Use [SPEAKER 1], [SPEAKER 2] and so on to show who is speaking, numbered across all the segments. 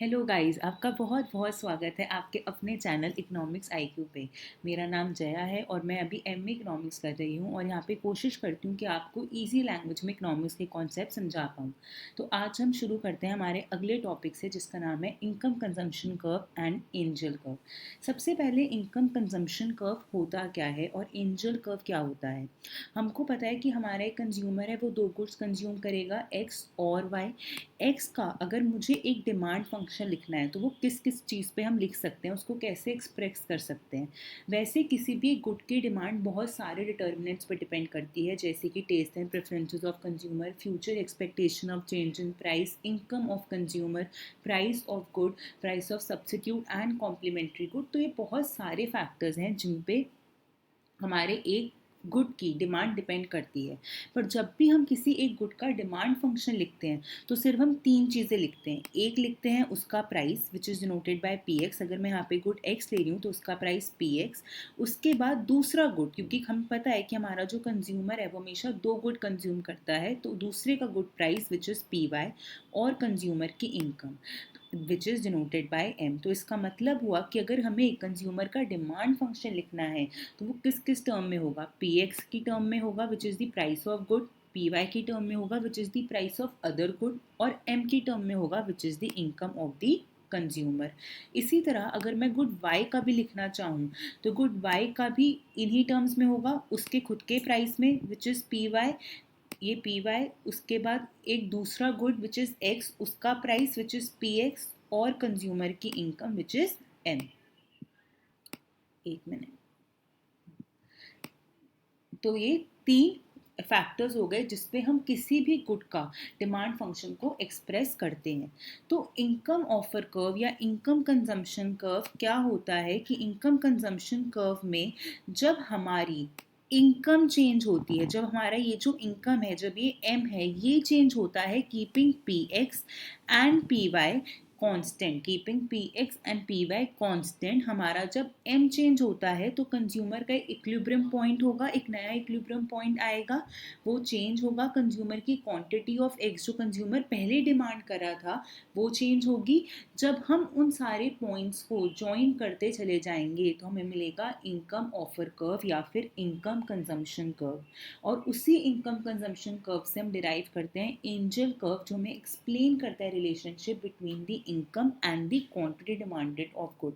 [SPEAKER 1] Hello guys, आपका बहुत बहुत स्वागत है आपके अपने चैनल इकोनॉमिक्स आईक्यू पे। मेरा नाम जया है और मैं अभी एमए इकोनॉमिक्स कर रही हूँ और यहाँ पे कोशिश करती हूँ कि आपको इजी लैंग्वेज में इकोनॉमिक्स के कॉन्सेप्ट समझा पाऊँ। तो आज हम शुरू करते हैं हमारे अगले टॉपिक से, जिसका नाम है income consumption curve and Engel curve. सबसे पहले इनकम कंजम्पशन कर्व होता क्या है और एंजल कर्व क्या होता है। हमको पता है कि हमारा एक कंज्यूमर है, वो दो गुड्स कंज्यूम करेगा, एक्स और वाई। एक्स का अगर मुझे एक डिमांड फंक्शन लिखना है तो वो किस किस चीज़ पे हम लिख सकते हैं, उसको कैसे एक्सप्रेस कर सकते हैं। वैसे किसी भी गुड की डिमांड बहुत सारे डिटर्मिनेंट्स पर डिपेंड करती है, जैसे कि taste and preferences of consumer, future expectation of change in price, income of consumer, price of good, price of substitute and complementary good. तो ये बहुत सारे फैक्टर्स हैं जिन पे हमारे एक गुड की डिमांड डिपेंड करती है। पर जब भी हम किसी एक गुड का डिमांड फंक्शन लिखते हैं तो सिर्फ हम तीन चीज़ें लिखते हैं। एक लिखते हैं उसका price which is denoted by P x. अगर मैं यहाँ पे गुड एक्स ले रही हूँ तो उसका प्राइस पी एक्स। उसके बाद दूसरा गुड, क्योंकि हम पता है कि हमारा जो कंज्यूमर है वो हमेशा दो गुड कंज्यूम करता है, तो दूसरे का good price which is p y, और कंज्यूमर की income which is denoted by m. तो इसका मतलब हुआ कि अगर हमें एक कंज्यूमर का डिमांड फंक्शन लिखना है तो वो किस किस टर्म में होगा। पी एक्स की टर्म में होगा which is the price of good, p y की टर्म में होगा which is the price of other good, और एम की टर्म में होगा which is the income of the consumer. इसी तरह अगर मैं गुड वाई का भी लिखना चाहूँ तो गुड वाई का भी इन्हीं टर्म्स में होगा, उसके खुद के प्राइस में विच इज़ पी वाई, ये पी वाई। उसके बाद एक दूसरा गुड विच इज़ एक्स, उसका price which is P x, और कंज्यूमर की इनकम विच इज़ एम। एक मिनट। तो ये तीन फैक्टर्स हो गए जिसपे हम किसी भी गुड का डिमांड फंक्शन को एक्सप्रेस करते हैं। तो इनकम ऑफर कर्व या इनकम कंजम्पशन कर्व क्या होता है कि इनकम कंजम्पशन कर्व में जब हमारी इनकम चेंज होती है, जब हमारा ये जो इनकम है, जब ये एम है, ये चेंज होता है keeping p x and p y constant, keeping p x and p y constant. हमारा जब एम चेंज होता है तो कंज्यूमर का इक्विलिब्रियम पॉइंट होगा, एक नया इक्विलिब्रियम पॉइंट आएगा, वो चेंज होगा। कंज्यूमर की क्वांटिटी ऑफ एक्स जो कंज्यूमर पहले डिमांड कर रहा था वो चेंज होगी। जब हम उन सारे पॉइंट्स को ज्वाइन करते चले जाएंगे तो हमें मिलेगा इनकम ऑफर कर्व या फिर इनकम कंजम्पशन कर्व। और उसी इनकम कंजम्पशन कर्व से हम डिराइव करते हैं एंजल कर्व, जो हमें एक्सप्लेन करता है relationship between the income and the quantity demanded of good.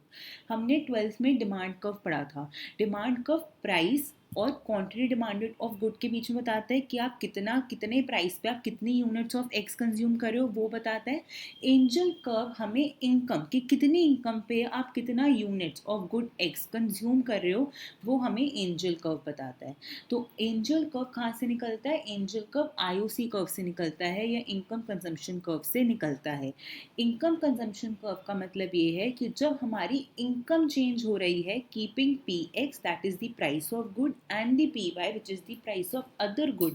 [SPEAKER 1] हमने 12th में डिमांड कर्व पढ़ा था। डिमांड कर्व प्राइस और क्वांटिटी डिमांडेड ऑफ गुड के बीच में बताता है कि आप कितने प्राइस पे आप कितनी यूनिट्स ऑफ एक्स कंज्यूम कर रहे हो, वो बताता है। एंजल कर्व हमें इनकम कि कितनी इनकम पे आप कितना units of good x consume कर रहे हो, वो हमें एंजल कर्व बताता है। तो एंजल कर्व कहाँ से निकलता है? एंजल कर्व आईओसी कर्व से निकलता है या इनकम कंजम्पशन कर्व से निकलता है। इनकम कंजम्पशन कर्व का मतलब ये है कि जब हमारी इनकम चेंज हो रही है keeping p x that is the price of good and the p y which is the price of other good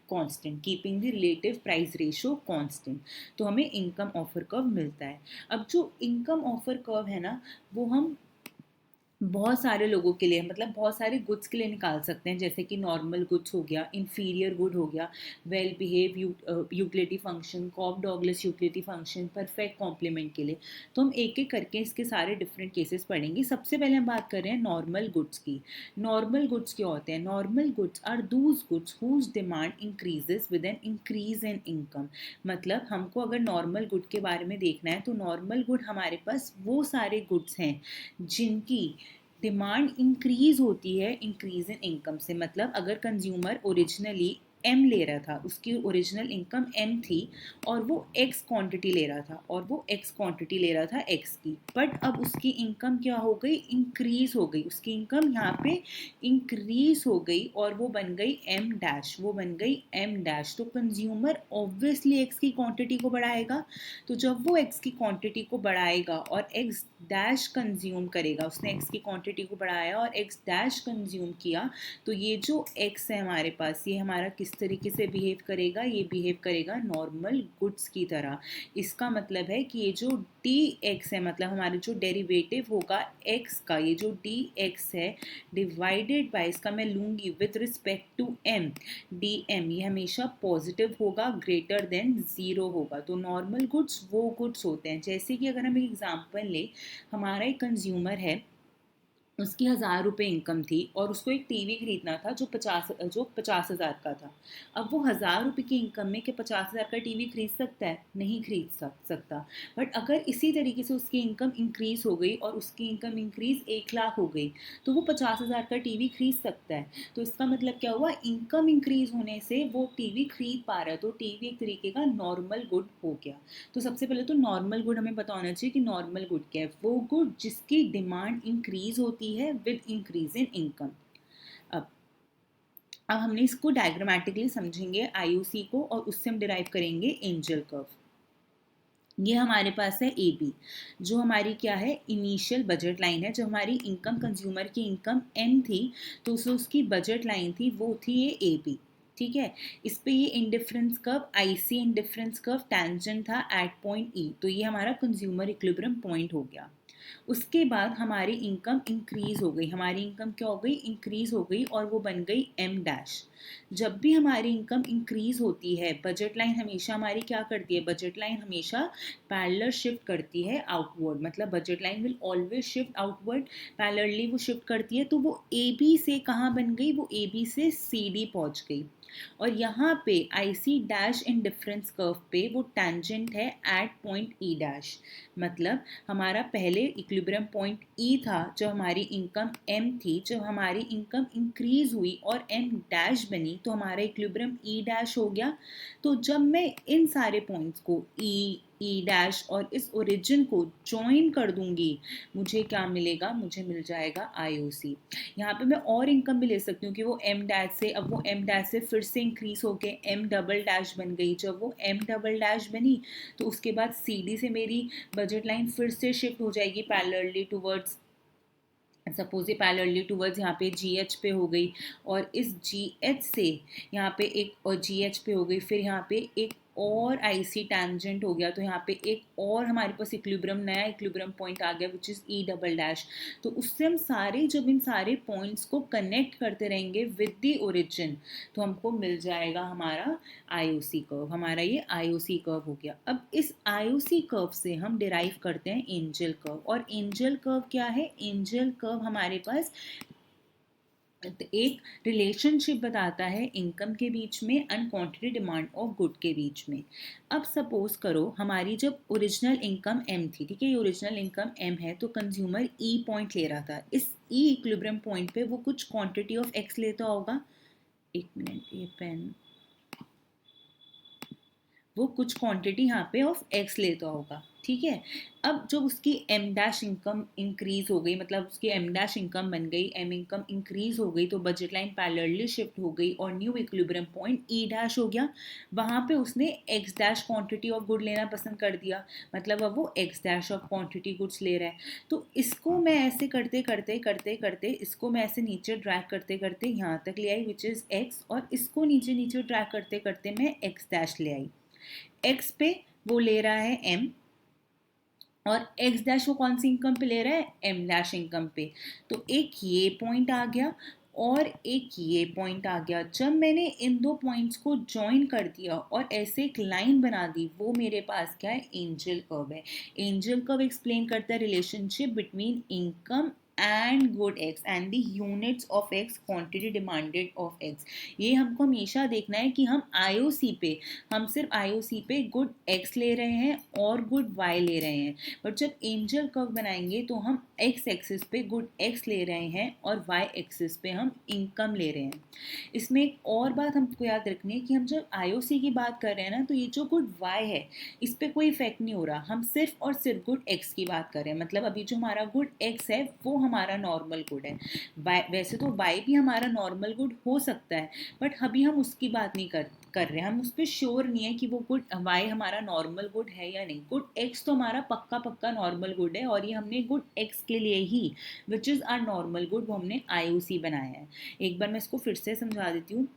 [SPEAKER 1] constant, keeping the relative price ratio constant, तो हमें इनकम ऑफर कर्व मिलता है। अब जो income offer curve है ना, वो हम बहुत सारे लोगों के लिए, मतलब बहुत सारे गुड्स के लिए निकाल सकते हैं, जैसे कि नॉर्मल गुड्स हो गया, इंफीरियर गुड हो गया, well behave utility function, Cobb Douglas utility function, perfect complement के लिए। तो हम एक एक करके इसके सारे डिफरेंट केसेस पढ़ेंगे। सबसे पहले हम बात कर रहे हैं नॉर्मल गुड्स की। नॉर्मल गुड्स क्या होते हैं? Normal goods are those goods whose demand increases with an increase in income. मतलब हमको अगर नॉर्मल गुड के बारे में देखना है तो नॉर्मल गुड हमारे पास वो सारे गुड्स हैं जिनकी डिमांड इंक्रीज होती है इंक्रीज इन इनकम से। मतलब अगर कंज्यूमर ओरिजिनली एम ले रहा था, उसकी ओरिजिनल इनकम एम थी और वो एक्स क्वांटिटी ले रहा था, और वो एक्स क्वांटिटी ले रहा था एक्स की, बट अब उसकी इनकम क्या हो गई? इंक्रीज हो गई। उसकी इनकम यहाँ पे इंक्रीज हो गई और वो बन गई एम डैश, वो बन गई एम डैश। तो कंज्यूमर ऑब्वियसली एक्स की क्वांटिटी को बढ़ाएगा। तो जब वो एक्स की क्वांटिटी को बढ़ाएगा और एक्स डैश कंज्यूम करेगा, उसने एक्स की क्वांटिटी को बढ़ाया और एक्स डैश कंज्यूम किया, तो ये जो एक्स है हमारे पास, ये हमारा किस किस तरीके से बिहेव करेगा, ये बिहेव करेगा नॉर्मल गुड्स की तरह। इसका मतलब है कि ये जो डी एक्स है, मतलब हमारा जो डेरिवेटिव होगा एक्स का, ये जो डी एक्स है डिवाइडेड बाय, इसका मैं लूँगी with respect to M, D M, ये हमेशा पॉजिटिव होगा, ग्रेटर देन ज़ीरो होगा। तो नॉर्मल गुड्स वो गुड्स होते हैं, जैसे कि अगर हम एक एग्जांपल लें, हमारा एक कंज्यूमर है, उसकी 1,000 रुपये इनकम थी और उसको एक टीवी खरीदना था जो 50,000 का था। अब वो 1,000 रुपये की इनकम में क्या 50,000 का टीवी खरीद सकता है? नहीं खरीद सकता। बट अगर इसी तरीके से उसकी इनकम इंक्रीज़ हो गई और उसकी इनकम इंक्रीज़ 1,00,000 हो गई, तो वो 50,000 का टीवी खरीद सकता है। तो इसका मतलब क्या हुआ, इनकम इंक्रीज़ होने से वो टीवी खरीद पा रहा है, तो टीवी एक तरीके का नॉर्मल गुड हो गया। तो सबसे पहले तो नॉर्मल गुड हमें पता होना चाहिए कि नॉर्मल गुड क्या है। वो गुड जिसकी डिमांड इंक्रीज होती है विद इंक्रीज इन इनकम। अब अब हमने इसको डायग्रामेटिकली समझेंगे आईओसी को, और उससे हम डिराइव करेंगे एंजल कर्व। ये हमारे पास है ए बी, जो हमारी क्या है, इनिशियल बजट लाइन है। जब हमारी इनकम, कंज्यूमर की इनकम एम थी, तो उसकी बजट लाइन थी, वो थी ये ए बी। ठीक है, इस पे ये indifference curve, IC indifference curve tangent था एट पॉइंट ई, तो ये हमारा कंज्यूमर इक्विलिब्रियम पॉइंट हो गया। उसके बाद हमारी इनकम इंक्रीज हो गई, हमारी इनकम क्या हो गई, इंक्रीज हो गई, और वो बन गई एम डैश। जब भी हमारी इनकम इंक्रीज होती है, बजट लाइन हमेशा हमारी क्या करती है, बजट लाइन हमेशा पैरेलल शिफ्ट करती है आउटवर्ड, मतलब budget line will always shift outward, parallelly वो शिफ्ट करती है। तो वो ए बी से कहाँ बन गई, वो ए बी से सी डी पहुँच गई। और यहाँ पे I C dash indifference curve पे वो टेंजेंट है एट पॉइंट ई डैश। मतलब हमारा पहले इक्विलिब्रियम पॉइंट ई था जब हमारी इनकम एम थी, जब हमारी इनकम इंक्रीज हुई और एम डैश बनी, तो हमारा इक्विलिब्रियम ई डैश हो गया। तो जब मैं इन सारे पॉइंट्स को ई डैश और इस ओरिजिन को ज्वाइन कर दूंगी, मुझे क्या मिलेगा, मुझे मिल जाएगा आई ओ सी। यहाँ पे मैं और इनकम भी ले सकती हूँ कि वो एम डैश से, अब वो एम डैश से फिर से इंक्रीज होके एम डबल डैश बन गई। जब वो एम डबल डैश बनी, तो उसके बाद सी डी से मेरी बजट लाइन फिर से शिफ्ट हो जाएगी पैरेलली टूवर्ड्स, सपोज ये पैरेलली टूवर्ड्स यहाँ पे जी एच पे हो गई, और इस जी एच से यहाँ पे एक और जी एच पे हो गई, फिर यहाँ पे एक और आई सी टेंजेंट हो गया, तो यहाँ पे एक और हमारे पास इक्विलिब्रियम, नया इक्विलिब्रियम पॉइंट आ गया which is E double dash. तो उससे हम सारे, जब इन सारे पॉइंट्स को कनेक्ट करते रहेंगे विद द ओरिजिन, तो हमको मिल जाएगा हमारा आईओसी कर्व। हमारा ये आईओसी कर्व हो गया। अब इस आईओसी कर्व से हम डिराइव करते हैं एंजल कर्व। और एंजल कर्व क्या है, एंजल कर्व हमारे पास एक रिलेशनशिप बताता है इनकम के बीच में and quantity demand of good के बीच में। अब सपोज करो हमारी जब ओरिजिनल इनकम एम थी, ठीक है, ये ओरिजिनल इनकम एम है, तो कंज्यूमर ई पॉइंट ले रहा था। इस ई इक्विलिब्रियम पॉइंट पे वो कुछ क्वांटिटी ऑफ एक्स लेता होगा, एक मिनट, ये पेन, वो कुछ क्वांटिटी यहाँ पे ऑफ एक्स लेता होगा। ठीक है, अब जब उसकी एम डैश इनकम इंक्रीज हो गई, मतलब उसकी एम डैश इनकम बन गई, एम इनकम इंक्रीज हो गई, तो बजट लाइन पैरेलली शिफ्ट हो गई और new equilibrium point E dash हो गया। वहाँ पे उसने x dash quantity of good लेना पसंद कर दिया, मतलब अब वो x dash of quantity goods ले रहा है। तो इसको मैं ऐसे करते करते करते करते, इसको मैं ऐसे नीचे ड्रैग करते करते यहाँ तक ले आई विच इज़ एक्स, और इसको नीचे नीचे ड्रैग करते करते मैं एक्स डैश ले आई। एक्स पे वो ले रहा है एम, और एक्स डैश वो कौन सी इनकम पे ले रहा है, एम डैश इनकम पे। तो एक ये पॉइंट आ गया और एक ये पॉइंट आ गया। जब मैंने इन दो पॉइंट्स को ज्वाइन कर दिया और ऐसे एक लाइन बना दी, वो मेरे पास क्या है, एंजल कर्व है। एंजल कर्व एक्सप्लेन करता है relationship between income and good X and the units of x, quantity demanded of x. ये हमको हमेशा देखना है कि हम आईओसी पे, हम सिर्फ आईओसी पे गुड एक्स ले रहे हैं और गुड वाई ले रहे हैं। बट जब एंजल कर्व बनाएंगे तो हम एक्स एक्सिस पे गुड एक्स ले रहे हैं और वाई एक्सिस पे हम इनकम ले रहे हैं। इसमें एक और बात हमको याद रखनी है कि हम जब आईओसी की बात कर रहे हैं ना, तो ये जो गुड वाई है इस पर कोई इफेक्ट नहीं हो रहा, हम सिर्फ और सिर्फ गुड एक्स की बात कर रहे हैं। मतलब अभी जो हमारा गुड एक्स है वो हमारा नॉर्मल गुड है। वैसे तो वाई भी हमारा नॉर्मल गुड हो सकता है, बट अभी हम उसकी बात नहीं कर रहे हैं, हम उस पर श्योर नहीं है कि वो गुड वाई हमारा नॉर्मल गुड है या नहीं। गुड एक्स तो हमारा पक्का पक्का नॉर्मल गुड है, और ये हमने गुड एक्स के लिए ही, which is our normal good, वो हमने आईओसी बनाया है। एक बार मैं इसको फिर से समझा देती हूँ।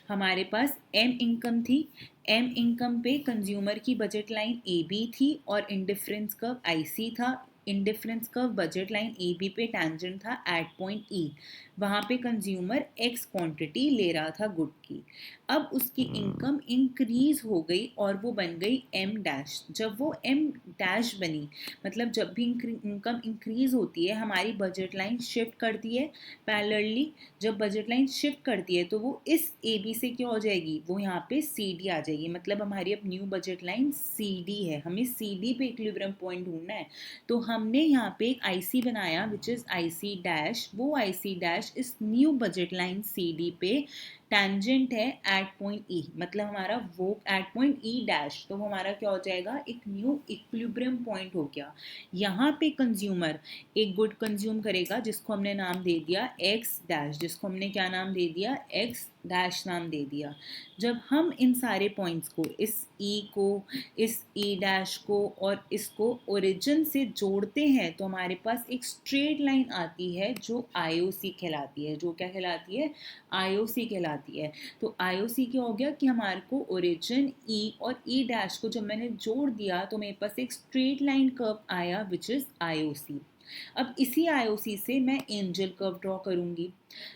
[SPEAKER 1] हमारे पास एम इनकम थी, एम इनकम पे कंज्यूमर की बजट लाइन ए बी थी और इंडिफरेंस कर्व आई सी था। Indifference curve budget line A B पे टेंजेंट था एट पॉइंट ई। वहाँ पे कंज्यूमर एक्स क्वांटिटी ले रहा था गुड की। अब उसकी इनकम इंक्रीज हो गई और वो बन गई एम डैश। जब वो एम डैश बनी, मतलब जब भी इनकम इंक्रीज होती है हमारी बजट लाइन शिफ्ट करती है पैरेलली। जब बजट लाइन शिफ्ट करती है तो वो इस ए बी से क्या हो जाएगी, वो यहाँ पे सी डी आ जाएगी। मतलब हमारी अब new budget line C D है, हमें सी डी पे इक्विलिब्रियम पॉइंट ढूंढना है। तो हमने यहाँ पे एक आई सी बनाया which is I C dash. वो आई सी डैश इस new budget line C D पे टेंजेंट है एट पॉइंट ई। मतलब हमारा वो एट पॉइंट ई डैश, तो वो हमारा क्या हो जाएगा, एक न्यू इक्विलिब्रियम पॉइंट हो गया। यहाँ पे कंज्यूमर एक गुड कंज्यूम करेगा जिसको हमने नाम दे दिया एक्स डैश, जिसको हमने क्या नाम दे दिया, एक्स डैश नाम दे दिया। जब हम इन सारे पॉइंट्स को, इस ई को, इस ई डैश को और इसको ओरिजिन से जोड़ते हैं तो हमारे पास एक स्ट्रेट लाइन आती है जो आईओसी कहलाती है। जो क्या कहलाती है, आईओसी कहलाती है। तो आईओसी क्या हो गया कि हमारे को ओरिजिन ई और ई डैश को जब मैंने जोड़ दिया तो मेरे पास एक स्ट्रेट लाइन कर्व आया विच इज़ आईओसी। अब इसी आईओसी से मैं एंजल कर्व ड्रॉ करूंगी।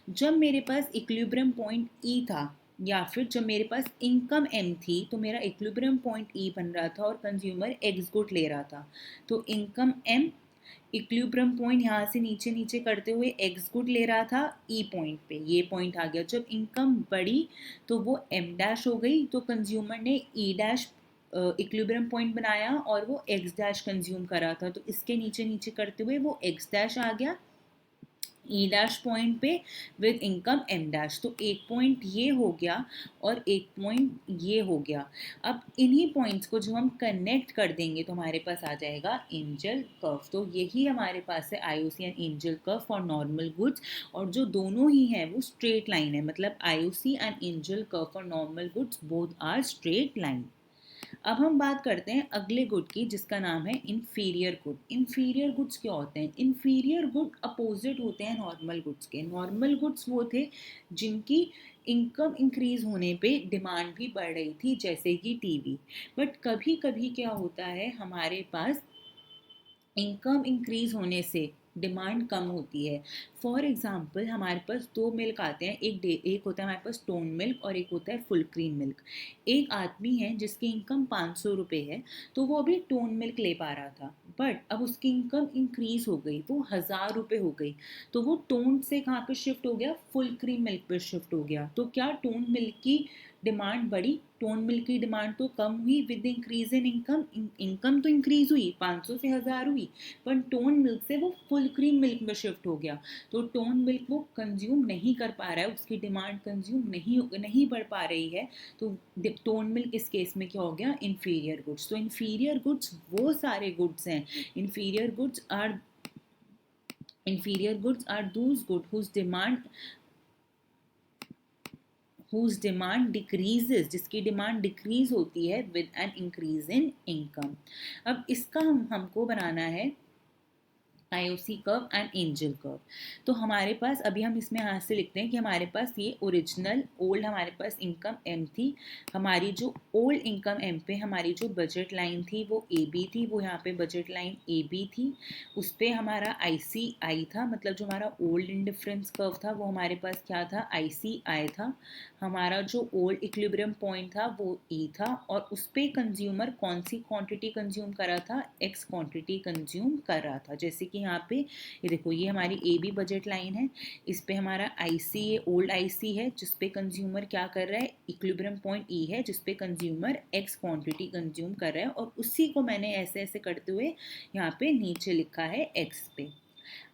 [SPEAKER 1] जब मेरे पास इक्विलिब्रियम पॉइंट ई था या फिर जब मेरे पास इनकम एम थी तो मेरा इक्विलिब्रियम पॉइंट ई बन रहा था और कंज्यूमर एक्स गुड ले रहा था। तो इनकम एम, इक्विलिब्रियम पॉइंट यहाँ से नीचे नीचे करते हुए एक्स गुड ले रहा था ई पॉइंट पे, ये पॉइंट आ गया। जब इनकम बढ़ी तो वो एम डैश हो गई, तो कंज्यूमर ने ई डैश इक्विलिब्रियम पॉइंट बनाया और वो एक्स डैश कंज्यूम करा था। तो इसके नीचे नीचे करते हुए वो एक्स डैश आ गया ई डैश पॉइंट पे विद इनकम एम डैश। तो एक पॉइंट ये हो गया और एक पॉइंट ये हो गया। अब इन्हीं पॉइंट्स को जो हम कनेक्ट कर देंगे तो हमारे पास आ जाएगा एंजल कर्व। तो यही हमारे पास है IOC and Engel curve for normal goods. और जो दोनों ही हैं वो स्ट्रेट लाइन है, मतलब IOC and Engel curve for normal goods both are straight line. अब हम बात करते हैं अगले गुड की जिसका नाम है इन्फीरियर गुड। इन्फीरियर गुड्स क्या होते हैं, इन्फीरियर गुड अपोजिट होते हैं नॉर्मल गुड्स के। नॉर्मल गुड्स वो थे जिनकी इनकम इंक्रीज होने पे डिमांड भी बढ़ रही थी, जैसे कि टीवी। बट कभी कभी क्या होता है, हमारे पास इनकम इंक्रीज होने से डिमांड कम होती है। फॉर एग्जाम्पल हमारे पास दो मिल्क आते हैं, एक होता है हमारे पास टोन मिल्क और एक होता है फुल क्रीम मिल्क। एक आदमी है जिसकी इनकम 500 रुपये है, तो वो अभी टोन मिल्क ले पा रहा था। बट अब उसकी इनकम इंक्रीज हो गई, वो 1000 रुपये हो गई। तो वो टोन से कहाँ पे शिफ्ट हो गया, फुल क्रीम मिल्क पे शिफ्ट हो गया। तो क्या टोन मिल्क की डिमांड बढ़ी, टोन मिल्क की डिमांड तो कम हुई with increase in income. Income तो इंक्रीज हुई, 500 से 1000 हुई, पर टोन मिल्क से वो फुल क्रीम मिल्क में शिफ्ट हो गया। तो टोन मिल्क वो कंज्यूम नहीं कर पा रहा है, उसकी डिमांड कंज्यूम नहीं बढ़ पा रही है। तो टोन मिल्क इस केस में क्या हो गया, इन्फीरियर गुड्स। तो इन्फीरियर गुड्स वो सारे गुड्स हैं, inferior goods are those good whose demand decreases, जिसकी डिमांड डिक्रीज होती है with an increase in income. अब इसका हमको बनाना है IOC curve and Engel curve. तो हमारे पास अभी हम इसमें हाथ से लिखते हैं कि हमारे पास ये ओरिजिनल ओल्ड हमारे पास इनकम एम थी। हमारी जो ओल्ड इनकम एम पे हमारी जो बजट लाइन थी वो ए बी थी, वो यहाँ पे बजट लाइन ए बी थी। उस पर हमारा आई सी आई था, मतलब जो हमारा ओल्ड इंडिफरेंस कर्व था वो हमारे पास क्या था, आई सी आई था। हमारा जो ओल्ड इक्विलिब्रियम पॉइंट था वो ई था और उस पर कंज्यूमर कौन सी क्वांटिटी कंज्यूम कर रहा था, एक्स क्वांटिटी कंज्यूम कर रहा था। जैसे कि यहाँ पे ये देखो, ये हमारी ए बी बजट लाइन है, इस पे हमारा आई सी, ये ओल्ड आई सी है जिस पे कंज्यूमर क्या कर रहा है, इक्विलिब्रियम पॉइंट ई है जिस पे कंज्यूमर एक्स क्वांटिटी कंज्यूम कर रहा है, और उसी को मैंने ऐसे ऐसे करते हुए यहाँ पे नीचे लिखा है एक्स पे।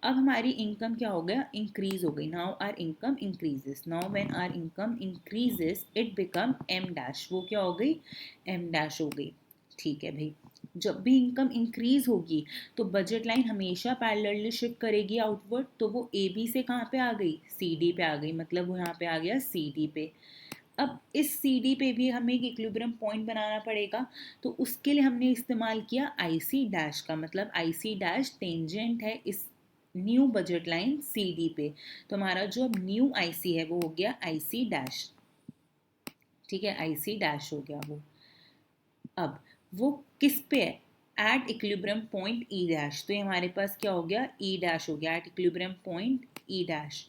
[SPEAKER 1] अब हमारी इनकम क्या हो गया, इंक्रीज हो गई। Now our income increases, now when our income increases it become M dash. वो क्या हो गई, एम डैश हो गई। ठीक है भाई, जब भी इनकम इंक्रीज होगी तो बजट लाइन हमेशा पैरेलली शिफ्ट करेगी आउटवर्ड। तो वो ए बी से कहाँ पे आ गई, सी डी पे आ गई, मतलब वो यहाँ पे आ गया सी डी पे। अब इस सी डी पे भी हमें एक इक्विलिब्रियम पॉइंट बनाना पड़ेगा, तो उसके लिए हमने इस्तेमाल किया आई सी डैश का। मतलब आई सी डैश टेंजेंट है इस new budget line C D पे। तो हमारा जो अब न्यू आई सी है वो हो गया आई सी डैश। ठीक है, IC डैश हो गया वो। अब वो किस पे है, at equilibrium point E dash, तो ये हमारे पास क्या हो गया, ई डैश हो गया, at equilibrium point E dash.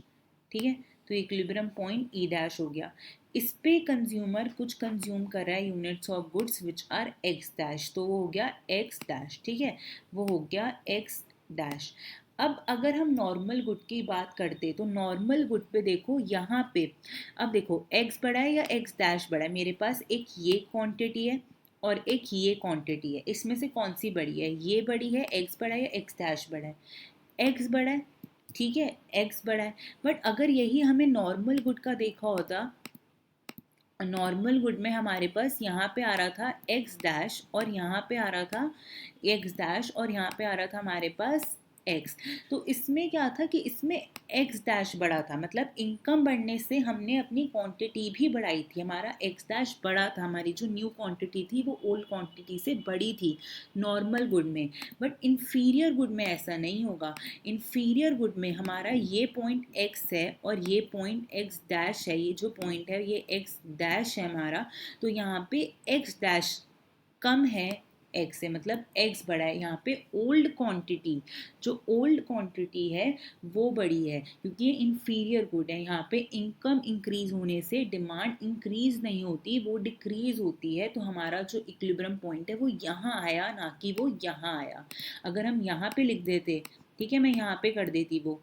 [SPEAKER 1] ठीक है, तो इक्विलिब्रियम पॉइंट ई डैश हो गया। इस पे कंज्यूमर कुछ कंज्यूम कर रहा है units of goods which are X dash, तो वो हो गया एक्स डैश। ठीक है, वो हो गया एक्स डैश। अब अगर हम नॉर्मल गुड की बात करते तो नॉर्मल गुड पे देखो यहाँ पे, अब देखो एक्स बड़ा है या एक्स डैश बड़ा है, मेरे पास एक ये क्वांटिटी है और एक ये क्वांटिटी है, इसमें से कौन सी बड़ी है, ये बड़ी है, एक्स बड़ा है या एक्स डैश बड़ा है, एक्स बड़ा है। ठीक है, एक्स बड़ा है। बट अगर यही हमें नॉर्मल गुड का देखा होता, नॉर्मल गुड में हमारे पास यहाँ पे आ रहा था एक्स डैश और यहाँ पे आ रहा था एक्स डैश और यहाँ पे आ रहा था हमारे पास एक्स। तो इसमें क्या था कि इसमें एक्स डैश बढ़ा था, मतलब इनकम बढ़ने से हमने अपनी क्वांटिटी भी बढ़ाई थी, हमारा एक्स डैश बढ़ा था, हमारी जो न्यू क्वांटिटी थी वो ओल्ड क्वांटिटी से बड़ी थी नॉर्मल गुड में। बट इन्फीरियर गुड में ऐसा नहीं होगा। इन्फीरियर गुड में हमारा ये पॉइंट एक्स है और ये पॉइंट एक्स डैश है, ये जो पॉइंट है ये एक्स डैश है हमारा, तो यहाँ पे एक्स डैश कम है एक्स से, मतलब एक्स बड़ा है। यहाँ पे ओल्ड क्वांटिटी, जो ओल्ड क्वांटिटी है वो बड़ी है, क्योंकि ये इन्फीरियर गुड है। यहाँ पे इनकम इंक्रीज होने से डिमांड इंक्रीज नहीं होती, वो डिक्रीज होती है। तो हमारा जो इक्विलिब्रियम पॉइंट है वो यहाँ आया, ना कि वो यहाँ आया। अगर हम यहाँ पे लिख देते, ठीक है, मैं यहाँ पे कर देती वो,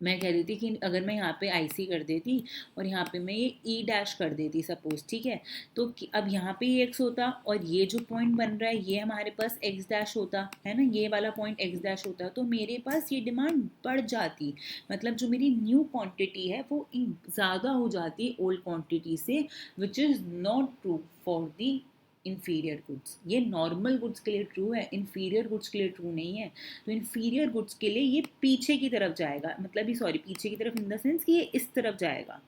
[SPEAKER 1] मैं कह रही थी कि अगर मैं यहाँ पे IC कर देती और यहाँ पे मैं ये ई डैश कर देती सपोज, ठीक है, तो अब यहाँ पे ये एक्स होता और ये जो पॉइंट बन रहा है ये हमारे पास एक्स डैश होता है ना, ये वाला पॉइंट एक्स डैश होता, तो मेरे पास ये डिमांड बढ़ जाती, मतलब जो मेरी न्यू क्वांटिटी है वो ज़्यादा हो जाती ओल्ड क्वांटिटी से, which is not true for the inferior goods. ये नॉर्मल गुड्स के लिए ट्रू है, इन्फीरियर गुड्स के लिए ट्रू नहीं है। तो इन्फीरियर गुड्स के लिए ये पीछे की तरफ जाएगा, मतलब ये सॉरी पीछे की तरफ इन द सेंस कि ये इस तरफ जाएगा।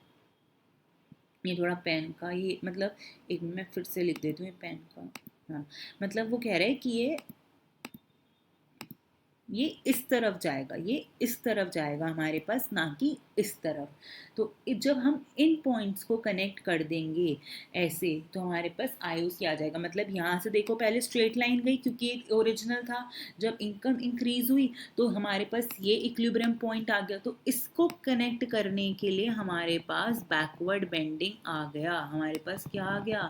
[SPEAKER 1] ये थोड़ा पेन का ये मतलब, एक मिनट मैं फिर से लिख देती हूँ ये पेन का। हाँ, मतलब वो कह रहे हैं कि ये इस तरफ जाएगा, ये इस तरफ जाएगा हमारे पास, ना कि इस तरफ। तो जब हम इन पॉइंट्स को कनेक्ट कर देंगे ऐसे, तो हमारे पास IOC आ जाएगा। मतलब यहाँ से देखो पहले स्ट्रेट लाइन गई क्योंकि एक ओरिजिनल था, जब इनकम इंक्रीज हुई तो हमारे पास ये इक्विलिब्रियम पॉइंट आ गया, तो इसको कनेक्ट करने के लिए हमारे पास बैकवर्ड बेंडिंग आ गया। हमारे पास क्या आ गया,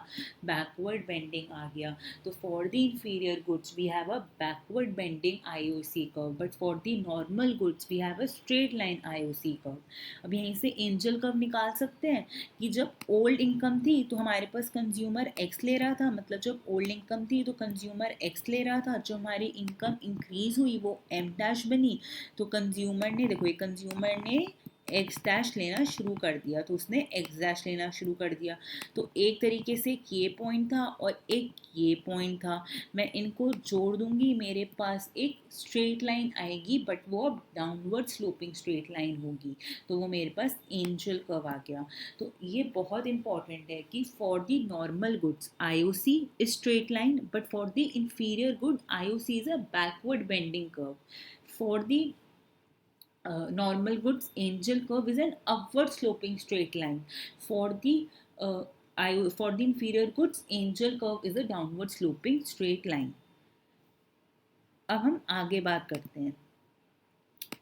[SPEAKER 1] बैकवर्ड बेंडिंग आ गया। तो for the inferior goods we have a backward bending IOC curve, but for the normal goods we have a straight line IOC curve. अब यहीं से एंजल कर्व निकाल सकते हैं कि जब ओल्ड इनकम थी तो हमारे पास कंज्यूमर एक्स ले रहा था, मतलब जब ओल्ड इनकम थी तो कंज्यूमर एक्स ले रहा था, जो हमारी इनकम इंक्रीज हुई वो एम डैश बनी, तो कंज्यूमर ने देखो, ये कंज्यूमर ने एक्स डैश लेना शुरू कर दिया, तो उसने एक्स डैश लेना शुरू कर दिया। तो एक तरीके से ये पॉइंट था और एक ये पॉइंट था, मैं इनको जोड़ दूंगी, मेरे पास एक स्ट्रेट लाइन आएगी, बट वो अब डाउनवर्ड स्लोपिंग स्ट्रेट लाइन होगी, तो वो मेरे पास एंजल कर्व आ गया। तो ये बहुत इंपॉर्टेंट है कि for the normal goods IOC is straight line, but for the inferior good IOC is a backward bending curve. For the normal goods angel curve is an upward sloping straight line. For the for the inferior goods angel curve is a downward sloping straight line. अब हम आगे बात करते हैं,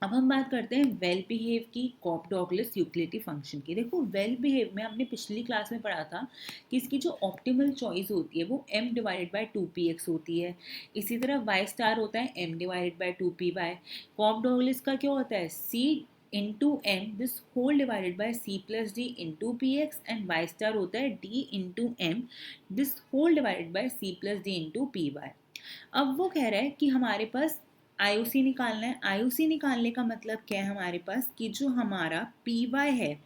[SPEAKER 1] अब हम बात करते हैं वेल बिहेव की, कॉप डॉगलेस यूटिलिटी फंक्शन की। देखो वेल बिहेव में हमने पिछली क्लास में पढ़ा था कि इसकी जो ऑप्टिमल चॉइस होती है वो m डिवाइडेड बाय 2px होती है। इसी तरह y स्टार होता है m divided by 2py। Cobb Douglas का क्या होता है, c into m this whole divided by c plus d into px, and y star होता है d into m this whole divided by c plus d into py। अब वो कह रहा है कि हमारे पास IOC निकालना है। IOC निकालने का मतलब क्या है हमारे पास, कि जो हमारा PY है,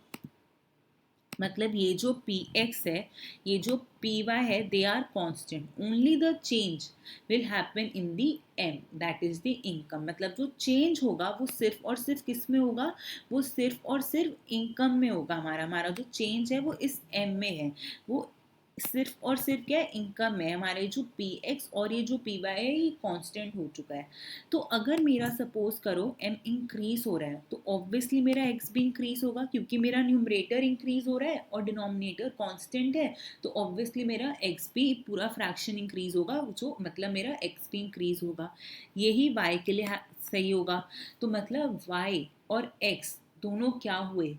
[SPEAKER 1] मतलब ये जो PX है, ये जो PY है, they are constant, only the change will happen in the M, that is the income. मतलब जो चेंज होगा वो सिर्फ और सिर्फ किस में होगा, वो सिर्फ और सिर्फ इनकम में होगा। हमारा हमारा जो चेंज है वो इस M में है, वो सिर्फ और सिर्फ क्या है, इनकम है। हमारे जो पी एक्स और ये जो पी वाई है ये कांस्टेंट हो चुका है। तो अगर मेरा सपोज करो एम इंक्रीज हो रहा है तो ऑब्वियसली मेरा एक्स भी इंक्रीज होगा, क्योंकि मेरा न्यूमरेटर इंक्रीज हो रहा है और डिनोमिनेटर कांस्टेंट है। तो ऑब्वियसली मेरा एक्स भी पूरा फ्रैक्शन इंक्रीज होगा, जो मतलब मेरा एक्स भी इंक्रीज होगा। यही वाई के लिए सही होगा। तो मतलब वाई और एक्स दोनों क्या हुए,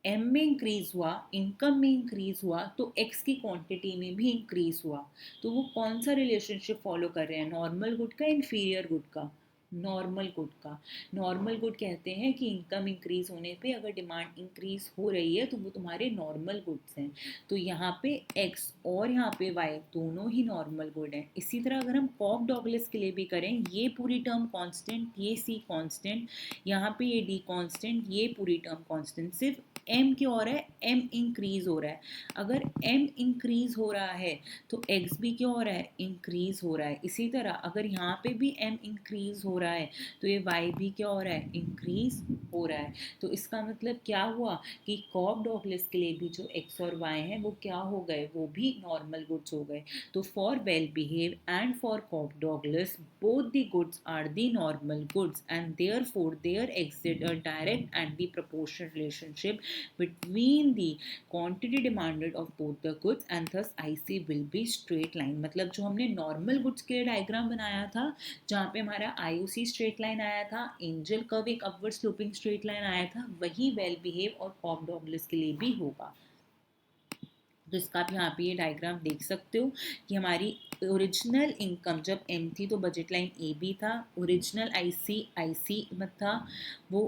[SPEAKER 1] एम में इंक्रीज हुआ, इनकम में इंक्रीज हुआ, तो एक्स की क्वांटिटी में भी इंक्रीज हुआ। तो वो कौन सा रिलेशनशिप फॉलो कर रहे हैं, नॉर्मल गुड का, इन्फीरियर गुड का? नॉर्मल गुड का। नॉर्मल गुड कहते हैं कि इनकम इंक्रीज होने पे अगर डिमांड इंक्रीज हो रही है तो वो तुम्हारे नॉर्मल गुड्स हैं। तो यहाँ पे एक्स और यहाँ पे वाई दोनों ही नॉर्मल गुड हैं। इसी तरह अगर हम कॉक डॉगलेस के लिए भी करें, ये पूरी टर्म कांस्टेंट, ये सी कांस्टेंट, यहाँ पे ये डी कांस्टेंट, ये पूरी टर्म कांस्टेंट, सिर्फ एम क्यों हो रहा है, एम इंक्रीज हो रहा है। अगर एम इंक्रीज हो रहा है तो एक्स भी क्यों हो रहा है, इंक्रीज हो रहा है। इसी तरह अगर यहाँ पे भी एम इंक्रीज हो रहा है तो ये वाई भी क्या हो रहा है, इंक्रीज हो रहा है। तो इसका मतलब क्या हुआ कि कॉक डॉगलेस के लिए भी जो एक्स और वाई हैं वो क्या हो गए, वो भी नॉर्मल गुड्स हो गए। तो for well behave and for Cobb Douglas both the goods are the normal goods and therefore there exists a direct and the proportional relationship between the quantity demanded of both the goods and thus IC will be straight line। मतलब जो हमने normal goods के diagram बनाया था जहाँ पे हमारा IOC straight line आया था, एंजल कर्व एक अपवर्ड स्लोपिंग स्ट्रेट लाइन आया था, वही वेल बिहेव और कॉक डॉगलेस के लिए भी होगा। तो इसका आप यहाँ पे ये डायग्राम देख सकते हो कि हमारी ओरिजिनल इनकम जब एम थी तो बजट लाइन ए बी था, ओरिजिनल आई सी मत था, वो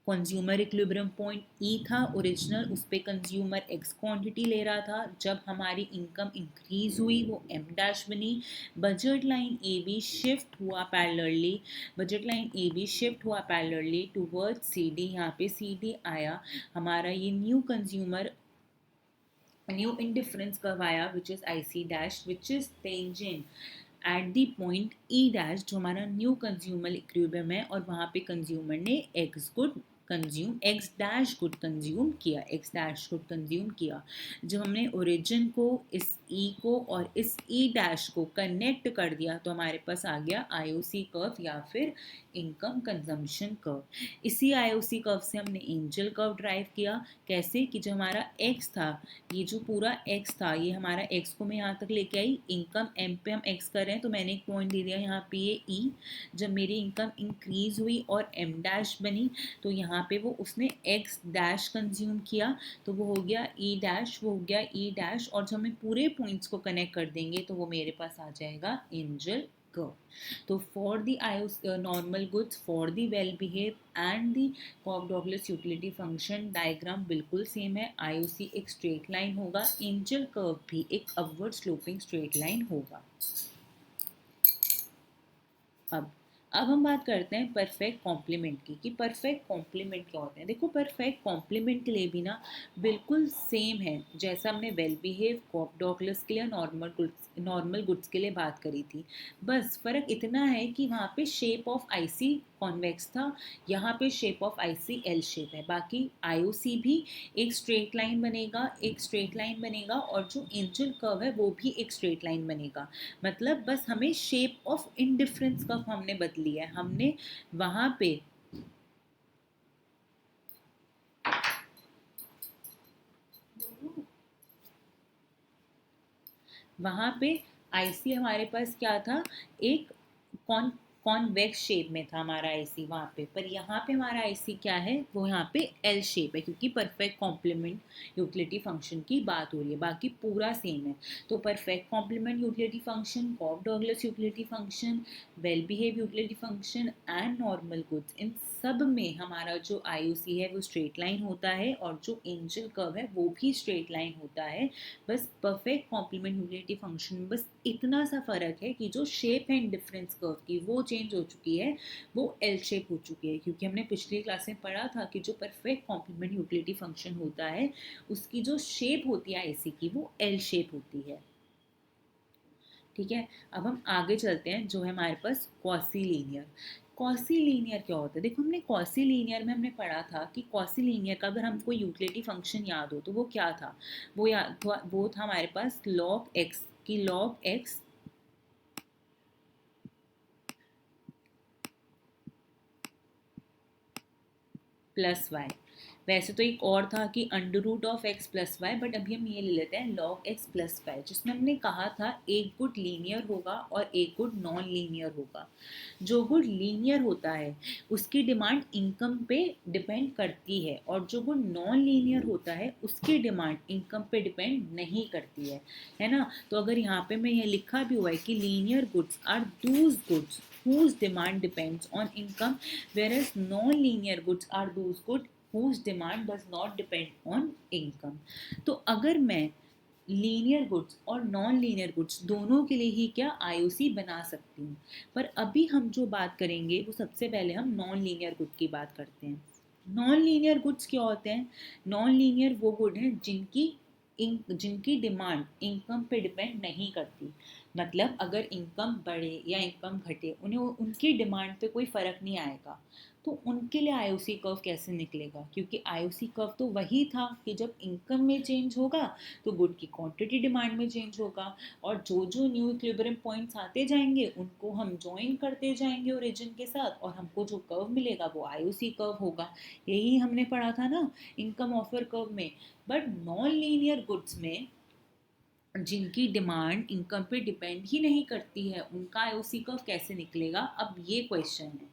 [SPEAKER 1] कंज्यूमर इक्विलिब्रियम पॉइंट ई था ओरिजिनल, उस पे कंज्यूमर एक्स क्वांटिटी ले रहा था। जब हमारी इनकम इंक्रीज हुई वो एम डैश बनी, budget line A B shift हुआ parallelly, budget line A B shift हुआ पैरेलली टूवर्ड सी डी, यहाँ पे सी डी आया, हमारा ये new consumer new indifference curve आया which is I C dash which is tangent at the point E dash जो हमारा न्यू कंज्यूमर इक्विलिब्रियम है, और वहाँ पे कंज्यूमर ने x good consume, x dash good consume किया, एक्स डैश गुड कंज्यूम किया। जब हमने ओरिजिन को, इस ई को और इस ई डैश को कनेक्ट कर दिया तो हमारे पास आ गया आईओसी कर्व या फिर इनकम कंजम्पशन कर्व। इसी आईओसी कर्व से हमने एंजल कर्व ड्राइव किया। कैसे कि जो हमारा एक्स था, ये जो पूरा एक्स था, ये हमारा एक्स को मैं यहाँ तक लेके आई, इनकम एम पे हम एक्स कर रहे हैं तो मैंने एक पॉइंट दे दिया यहाँ पे ये ई। जब मेरी इनकम इंक्रीज हुई और एम डैश बनी तो यहाँ पे वो उसने एक्स डैश कंज्यूम किया, तो वो हो गया ई डैश, वो हो गया ई डैश, और जब हम पूरे पॉइंट्स को कनेक्ट कर देंगे तो वो मेरे पास आ जाएगा एंजल कर्व। तो for the normal goods, for the well behave and the Cobb Douglas utility function diagram बिल्कुल सेम है। आईओसी एक स्ट्रेट लाइन होगा, एंजल कर्व भी एक अपवर्ड स्लोपिंग स्ट्रेट लाइन होगा। अब अब हम बात करते हैं परफेक्ट कॉम्प्लीमेंट की, कि परफेक्ट कॉम्प्लीमेंट क्या होते हैं। देखो परफेक्ट कॉम्प्लीमेंट के लिए भी ना बिल्कुल सेम है जैसा हमने वेल बिहेव कॉक डॉगलेस के लिए नॉर्मल गुड्स के लिए बात करी थी। बस फ़र्क इतना है कि वहाँ पे शेप ऑफ आईसी कॉन्वेक्स था, यहाँ पे shape of IC L shape है। बाकी आईओसी भी एक स्ट्रेट लाइन बनेगा, एक स्ट्रेट लाइन बनेगा, और जो एंजल कर्व है वो भी एक स्ट्रेट लाइन बनेगा। मतलब बस हमें शेप ऑफ इनडिफरेंस कर्व हमने बदली है, हमने वहां पे वहां पे आईसी हमारे पास क्या था, एक कॉन कॉन्वेक्स शेप में था हमारा आईसी वहाँ पे, पर यहाँ पे हमारा आईसी क्या है, वो यहाँ पे एल शेप है, क्योंकि परफेक्ट कॉम्प्लीमेंट यूटिलिटी फंक्शन की बात हो रही है, बाकी पूरा सेम है। तो perfect complement utility function, Cobb Douglas utility function, well behave utility function and normal goods, इन सब में हमारा जो आईओसी है वो स्ट्रेट लाइन होता है, और जो एंजल कर्व है वो भी स्ट्रेट लाइन होता है। बस परफेक्ट कॉम्प्लीमेंट यूटिलिटी फंक्शन में बस इतना सा फ़र्क है कि जो शेप है डिफरेंस कर्व की वो चेंज हो चुकी है, वो एल शेप हो चुकी है, क्योंकि हमने पिछली क्लास में पढ़ा था कि जो परफेक्ट कॉम्प्लीमेंट यूटिलिटी फंक्शन होता है उसकी जो शेप होती है आईसी की वो एल शेप होती है। ठीक है, अब हम आगे चलते हैं, जो है हमारे पास कॉसी लीनियर। कॉसी लीनियर क्या होता है? देखो, हमने कॉसी लीनियर में हमने पढ़ा था कि कॉसी लीनियर का अगर हमको यूटिलिटी फंक्शन याद हो तो वो क्या था? वो था हमारे पास लॉग एक्स, की लॉग एक्स प्लस वाई। वैसे तो एक और था कि under root of X plus Y, but अभी हम ये ले लेते हैं लॉग एक्स प्लस वाई, जिसमें हमने कहा था एक गुड लीनियर होगा और एक गुड नॉन लीनियर होगा। जो गुड लीनियर होता है उसकी डिमांड इनकम पे डिपेंड करती है, और जो गुड नॉन लीनियर होता है उसकी डिमांड इनकम पे डिपेंड नहीं करती है ना? तो अगर यहाँ पे मैं ये लिखा भी हुआ है कि linear goods are those goods whose demand depends on income, whereas non-linear goods are those goods whose demand does not depend on income. तो अगर मैं लीनियर गुड्स और नॉन लीनियर गुड्स दोनों के लिए ही क्या आईओसी बना सकती हूँ, पर अभी हम जो बात करेंगे वो सबसे पहले हम नॉन लीनियर गुड की बात करते हैं। नॉन लीनियर गुड्स क्या होते हैं? नॉन लीनियर वो गुड हैं जिनकी डिमांड इनकम पे डिपेंड नहीं करती। मतलब अगर इनकम बढ़े या इनकम घटे, उन्हें उनकी डिमांड पे कोई फ़र्क नहीं आएगा। तो उनके लिए आईओसी कर्व कैसे निकलेगा? क्योंकि आईओसी कर्व तो वही था कि जब इनकम में चेंज होगा तो गुड की क्वांटिटी डिमांड में चेंज होगा, और जो जो न्यू इक्विलिब्रियम पॉइंट्स आते जाएंगे उनको हम ज्वाइन करते जाएंगे ओरिजिन के साथ, और हमको जो कर्व मिलेगा वो आईओसी कर्व होगा। यही हमने पढ़ा था ना इनकम ऑफर कर्व में। बट नॉन लीनियर गुड्स में जिनकी डिमांड इनकम पे डिपेंड ही नहीं करती है, उनका आईओसी कर्व कैसे निकलेगा? अब ये क्वेश्चन है।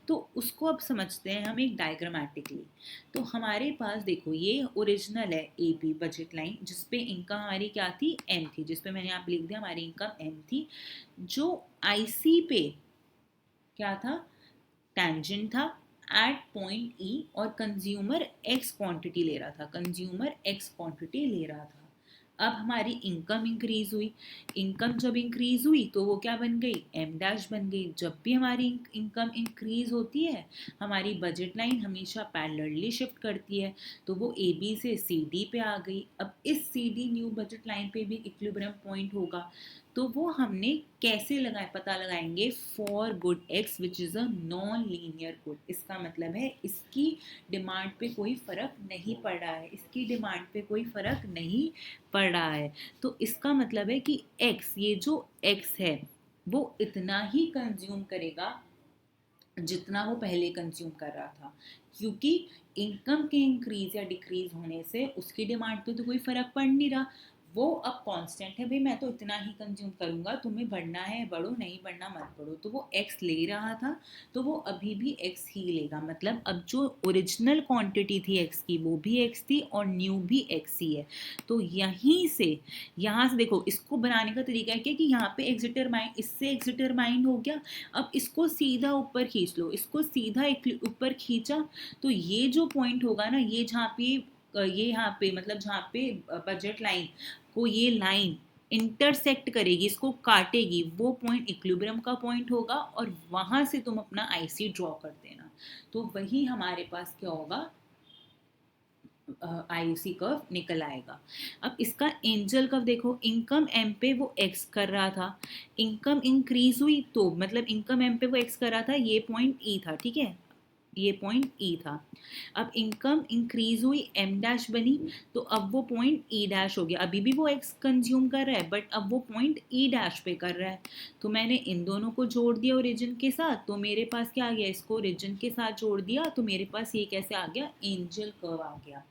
[SPEAKER 1] तो उसको अब समझते हैं हम एक डायग्रामेटिकली। तो हमारे पास देखो, ये ओरिजिनल है ए बी बजट लाइन, जिसपे इनकम हमारी क्या थी? एम थी, जिसपे मैंने यहाँ पे लिख दिया हमारी इनकम एम थी। जो आईसी पे क्या था? टेंजेंट था एट पॉइंट ई, और कंज्यूमर एक्स क्वांटिटी ले रहा था, कंज्यूमर एक्स क्वांटिटी ले रहा था। अब हमारी इनकम इंक्रीज हुई। इनकम जब इंक्रीज हुई तो वो क्या बन गई? एम डैश बन गई। जब भी हमारी इनकम इंक्रीज होती है हमारी बजट लाइन हमेशा पैरेलली शिफ्ट करती है, तो वो ए बी से सी डी पे आ गई। अब इस C D new budget line पे भी इक्विलिब्रियम पॉइंट होगा, तो वो हमने कैसे पता लगाएंगे? For good x which is a non linear good. इसका मतलब है इसकी डिमांड पे कोई फ़र्क नहीं पड़ रहा है, इसकी डिमांड पे कोई फ़र्क नहीं पड़ रहा है। तो इसका मतलब है कि एक्स, ये जो एक्स है वो इतना ही कंज्यूम करेगा जितना वो पहले कंज्यूम कर रहा था, क्योंकि इनकम के इंक्रीज या डिक्रीज होने से उसकी डिमांड पे तो कोई फर्क पड़ नहीं रहा। वो अब कांस्टेंट है, भाई मैं तो इतना ही कंज्यूम करूंगा, तुम्हें बढ़ना है बढ़ो, नहीं बढ़ना मत बढ़ो। तो वो एक्स ले रहा था, तो वो अभी भी एक्स ही लेगा। मतलब अब जो ओरिजिनल क्वांटिटी थी एक्स की वो भी एक्स थी और न्यू भी एक्स ही है। तो यहाँ से देखो, इसको बनाने का तरीका है कि यहाँ पे एक्स डिटरमाइन, इससे एक्स डिटरमाइन हो गया। अब इसको सीधा ऊपर खींच लो, इसको सीधा ऊपर खींचा, तो ये जो पॉइंट होगा ना, ये जहाँ पे ये यहाँ पे मतलब जहाँ पे बजट लाइन को ये लाइन इंटरसेक्ट करेगी, इसको काटेगी, वो पॉइंट इक्विलिब्रियम का पॉइंट होगा, और वहां से तुम अपना आईसी ड्रॉ कर देना। तो वही हमारे पास क्या होगा? आईयूसी कर्व निकल आएगा। अब इसका एंजल कर्व देखो, इनकम एम पे वो एक्स कर रहा था, इनकम इंक्रीज हुई तो मतलब इनकम एम पे वो एक्स कर रहा था, ये पॉइंट ई था, ठीक है, ये पॉइंट ई था। अब इनकम इंक्रीज हुई, एम डैश बनी, तो अब वो पॉइंट ई डैश हो गया। अभी भी वो एक्स कंज्यूम कर रहा है, बट अब वो पॉइंट ई डैश पे कर रहा है। तो मैंने इन दोनों को जोड़ दिया ओरिजिन के साथ, तो मेरे पास क्या आ गया? इसको ओरिजिन के साथ जोड़ दिया तो मेरे पास ये कैसे आ गया? एंजल कर्व आ गया।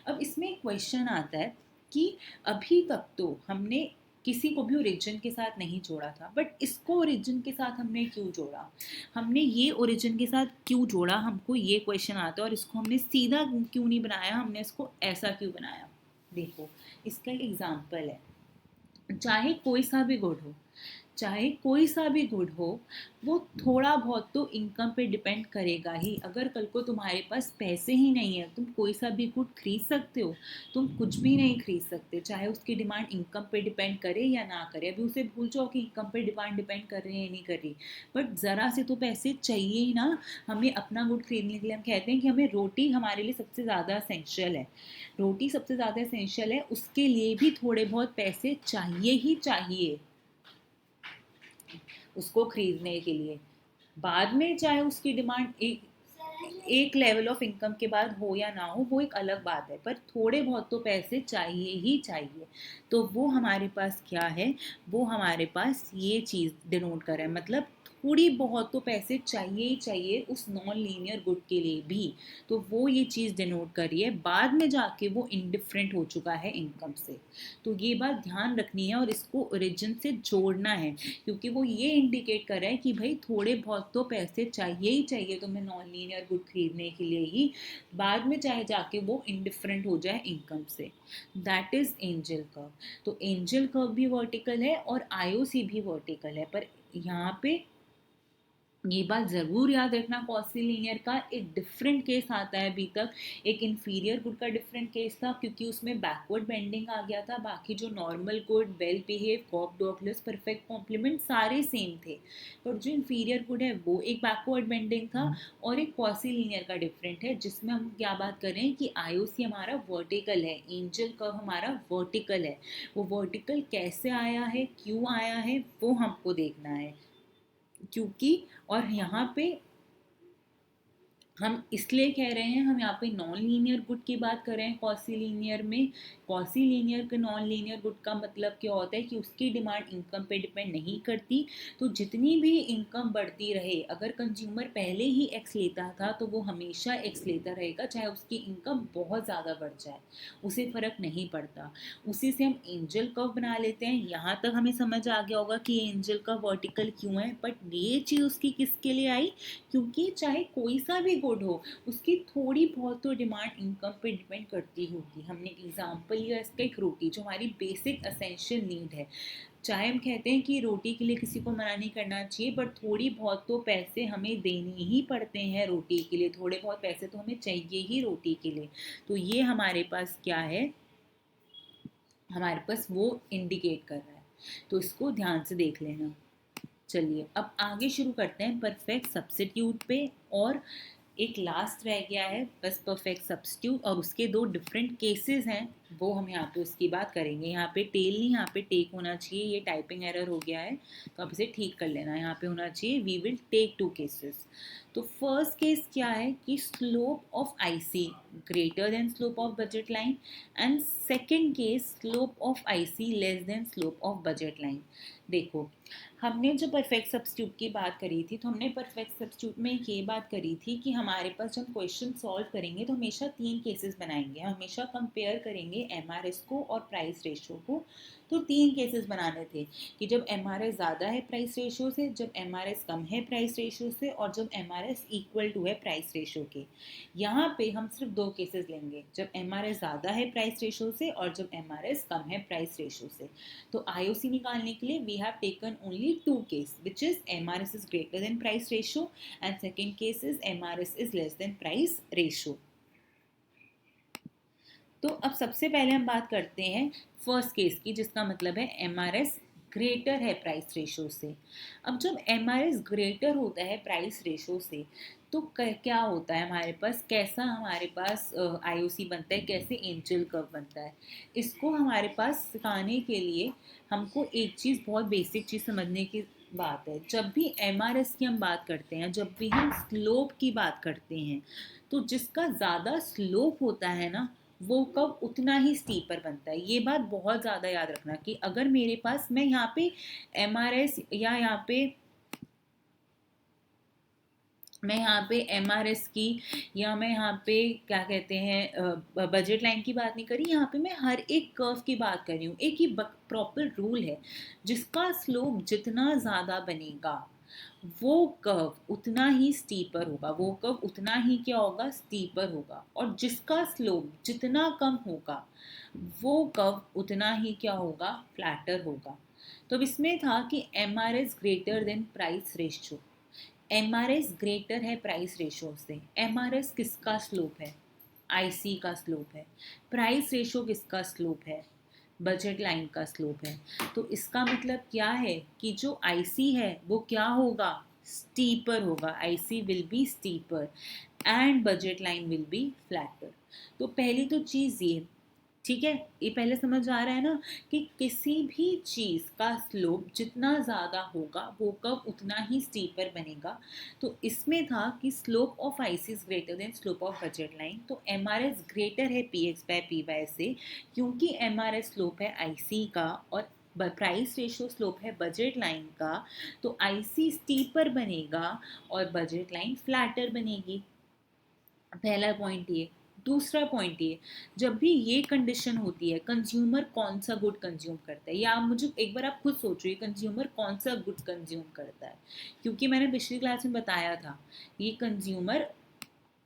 [SPEAKER 1] अब इसमें एक क्वेश्चन आता है कि अभी तक तो हमने किसी को भी ओरिजिन के साथ नहीं जोड़ा था, बट इसको ओरिजिन के साथ हमने क्यों जोड़ा? हमने ये ओरिजिन के साथ क्यों जोड़ा, हमको ये क्वेश्चन आता है। और इसको हमने सीधा क्यों नहीं बनाया, हमने इसको ऐसा क्यों बनाया? देखो, इसका एक एग्जाम्पल है। चाहे कोई सा भी गुड हो, चाहे कोई सा भी गुड हो, वो थोड़ा बहुत तो इनकम पे डिपेंड करेगा ही। अगर कल को तुम्हारे पास पैसे ही नहीं है, तुम कोई सा भी गुड खरीद सकते हो? तुम कुछ भी नहीं खरीद सकते, चाहे उसकी डिमांड इनकम पे डिपेंड करे या ना करे। अभी उसे भूल जाओ कि इनकम पे डिमांड डिपेंड कर रही है या नहीं कर रही, बट ज़रा से तो पैसे चाहिए ही ना हमें अपना गुड खरीदने के लिए। हम कहते हैं कि हमें रोटी हमारे लिए सबसे ज़्यादा असेंशियल है, रोटी सबसे ज़्यादा असेंशियल है, उसके लिए भी थोड़े बहुत पैसे चाहिए ही चाहिए। उसको खरीदने के लिए। बाद में चाहे उसकी डिमांड एक लेवल ऑफ इनकम के बाद हो या ना हो वो एक अलग बात है, पर थोड़े बहुत तो पैसे चाहिए ही चाहिए। तो वो हमारे पास क्या है, वो हमारे पास ये चीज़ डिनोट कर रहा है, मतलब थोड़ी बहुत तो पैसे चाहिए ही चाहिए उस नॉन लीनियर गुड के लिए भी। तो वो ये चीज़ डिनोट कर रही है, बाद में जाके वो इंडिफरेंट हो चुका है इनकम से। तो ये बात ध्यान रखनी है और इसको ओरिजिन से जोड़ना है, क्योंकि वो ये इंडिकेट कर रहा है कि भाई थोड़े बहुत तो पैसे चाहिए ही चाहिए तुम्हें नॉन लीनियर गुड खरीदने के लिए ही, बाद में चाहे जाके वो इंडिफरेंट हो जाए इनकम से। That is angel curve. तो एंजल कर्व भी वर्टिकल है और आईओसी भी वर्टिकल है, पर यहाँ पे ये बात ज़रूर याद रखना, कॉसी लीनियर का एक डिफरेंट केस आता है अभी तक। एक इन्फीरियर गुड का डिफरेंट केस था क्योंकि उसमें बैकवर्ड बेंडिंग आ गया था, बाकी जो normal good, well behave, Cobb Douglas, perfect complement सारे सेम थे। पर जो इन्फीरियर गुड है वो एक बैकवर्ड बेंडिंग था और एक कॉसी लीनियर का डिफरेंट है, जिसमें हम क्या बात कर रहे हैं कि आईओसी हमारा वर्टिकल है, एंजल कर्व हमारा वर्टिकल है। वो वर्टिकल कैसे आया है, क्यों आया है, वो हमको देखना है। क्योंकि और यहाँ पे हम इसलिए कह रहे हैं, हम यहाँ पे नॉन लीनियर गुड की बात कर रहे हैं कॉसी लीनियर में। कॉसी लीनियर के नॉन लीनियर गुड का मतलब क्या होता है कि उसकी डिमांड इनकम पे डिपेंड नहीं करती। तो जितनी भी इनकम बढ़ती रहे, अगर कंज्यूमर पहले ही एक्स लेता था तो वो हमेशा एक्स लेता रहेगा, चाहे उसकी इनकम बहुत ज़्यादा बढ़ जाए, उसे फ़र्क नहीं पड़ता। उसी से हम एंजल कर्व बना लेते हैं। यहाँ तक हमें समझ आ गया होगा कि एंजल कर्व वर्टिकल क्यों है, बट ये चीज़ उसकी किसके लिए आई, क्योंकि चाहे कोई सा भी गुड हो, उसकी थोड़ी बहुत तो डिमांड इनकम पे डिपेंड करती होगी। हमने एग्जांपल लिया इसका एक रोटी, जो हमारी बेसिक असेंशियल नीड है। चाहे हम कहते हैं कि रोटी के लिए किसी को मना नहीं करना चाहिए, बट थोड़ी बहुत तो पैसे हमें देने ही पड़ते हैं रोटी के लिए, थोड़े बहुत पैसे तो हमें चाहिए ही रोटी के लिए। तो ये हमारे पास क्या है, हमारे पास वो इंडिकेट कर रहा है। तो इसको ध्यान से देख लेना। चलिए अब आगे शुरू करते हैं परफेक्ट सब्स्टिट्यूट पे। और एक लास्ट रह गया है बस परफेक्ट सब्स्टिट्यूट, और उसके दो डिफरेंट केसेस हैं, वो हम यहाँ पे उसकी बात करेंगे। यहाँ पे टेल नहीं, यहाँ पे टेक होना चाहिए, ये टाइपिंग एरर हो गया है तो आप इसे ठीक कर लेना। यहाँ पे होना चाहिए we will take two cases. तो फर्स्ट केस क्या है कि slope of IC greater than slope of budget line, and second case slope of IC less than slope of budget line. देखो, हमने जो परफेक्ट सब्स्टिट्यूट की बात करी थी, तो हमने परफेक्ट सब्स्टिट्यूट में ये बात करी थी कि हमारे पास जब क्वेश्चन सॉल्व करेंगे तो हमेशा तीन केसेस बनाएंगे, हमेशा कंपेयर करेंगे एमआरएस को और प्राइस रेशो को। तो तीन केसेस बनाने थे कि जब एमआरएस ज़्यादा है प्राइस रेशो से, जब एमआरएस कम है प्राइस रेशो से, और जब एमआरएस इक्वल टू है प्राइस रेशो के। यहाँ पे हम सिर्फ दो केसेस लेंगे, जब एमआरएस ज़्यादा है प्राइस रेशो से और जब एमआरएस कम है प्राइस रेशो से। तो आईओसी निकालने के लिए we have taken only two case, which is MRS is greater than price ratio and second case is MRS is less than price ratio. तो अब सबसे पहले हम बात करते हैं फर्स्ट केस की, जिसका मतलब है MRS ग्रेटर है प्राइस रेशो से। अब जब MRS ग्रेटर होता है प्राइस रेशो से तो क्या होता है हमारे पास, कैसा हमारे पास आईओसी बनता है, कैसे एंजल कर्व बनता है। इसको हमारे पास सिखाने के लिए हमको एक चीज़, बहुत बेसिक चीज़ समझने की बात है। जब भी एमआरएस की हम बात करते हैं, जब भी हम स्लोप की बात करते हैं, तो जिसका ज़्यादा स्लोप होता है ना, वो कब उतना ही स्टीपर बनता है। ये बात बहुत ज़्यादा याद रखना कि अगर मेरे पास, मैं यहाँ पे एमआरएस या मैं यहाँ पे एमआरएस की, या मैं यहाँ पे क्या कहते हैं बजट लाइन की बात नहीं करी, यहाँ पे मैं हर एक कर्व की बात कर रही हूँ। एक ही प्रॉपर रूल है, जिसका स्लोप जितना ज़्यादा बनेगा वो कर्व उतना ही स्टीपर होगा, वो कर्व उतना ही क्या होगा, स्टीपर होगा। और जिसका स्लोप जितना कम होगा वो कर्व उतना ही क्या होगा, फ्लैटर होगा। तो इसमें था कि MRS greater than price ratio, MRS greater है प्राइस रेशो से। एमआरएस किसका स्लोप है, आईसी का स्लोप है। प्राइस रेशो किसका स्लोप है, बजट लाइन का स्लोप है। तो इसका मतलब क्या है कि जो आईसी है वो क्या होगा, स्टीपर होगा। IC will be steeper and budget line will be flatter. तो पहली तो चीज़ ये, ठीक है, ये पहले समझ आ रहा है ना कि किसी भी चीज़ का स्लोप जितना ज़्यादा होगा वो कर्व उतना ही स्टीपर बनेगा। तो इसमें था कि slope of IC is greater than slope of budget line, तो एम आर एस ग्रेटर है P X by P Y से, क्योंकि एम आर एस स्लोप है आईसी का और प्राइस रेशियो स्लोप है बजट लाइन का, तो आईसी स्टीपर बनेगा और बजट लाइन फ्लैटर बनेगी। पहला पॉइंट ये। दूसरा पॉइंट ये, जब भी ये कंडीशन होती है कंज्यूमर कौन सा गुड कंज्यूम करता है, या आप मुझे एक बार आप खुद सोचो ये कंज्यूमर कौन सा गुड कंज्यूम करता है, क्योंकि मैंने पिछली क्लास में बताया था ये consumer